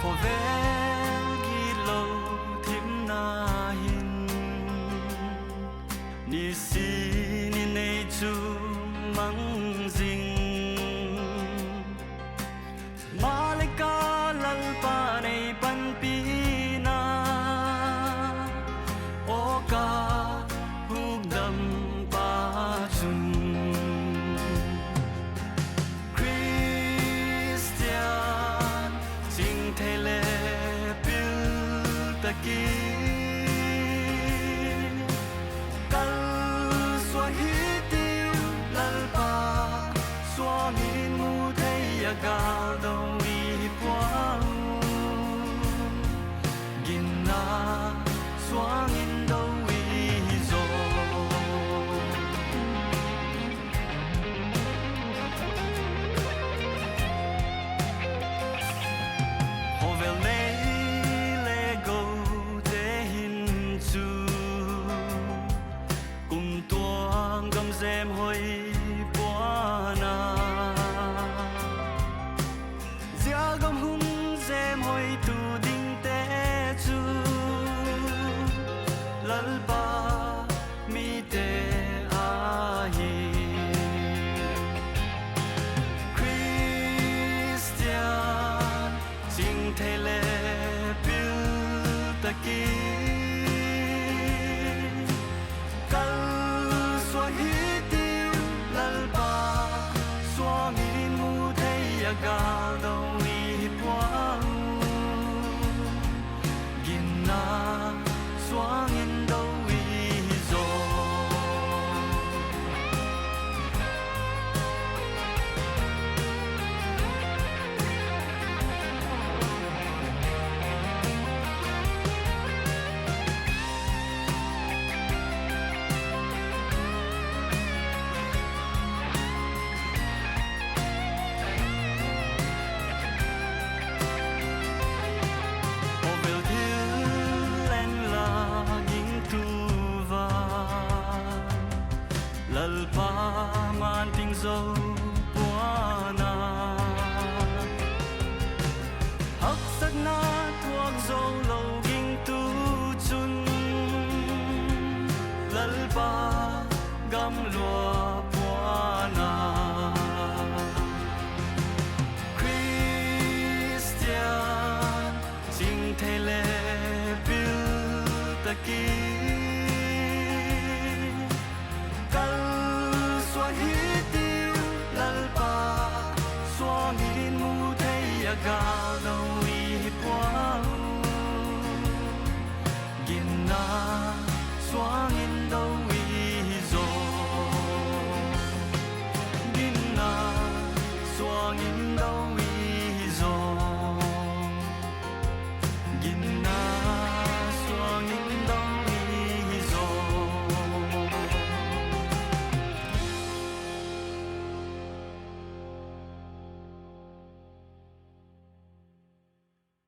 khó ven ghi lâu thêm na hin ni si ni nei chu mang ding malika lalpa nei pan pi na oka hugdam pa chung Christian sing thele pil taki kal swahi tiu lalpa swamin mu thei agal dong wi puang ginna swangin do wi zo hovel nei le go te hin chu kum tuang gam zem hoi puana zia gam hum zem hoi tu ding te chu lalpa mi te a hi Christian sing thele pil taki kal swahi tiu lalpa swamin mu thei agal do wi puang ginna swangin do wi zo Ovel thil en la ging tu va lalpa man ting zo puana hak sak na thuak zo lo ging tu chun lalpa gam lua puana Christian sing thele pil taki kal swahi tiu lalpa swangin mu thei agal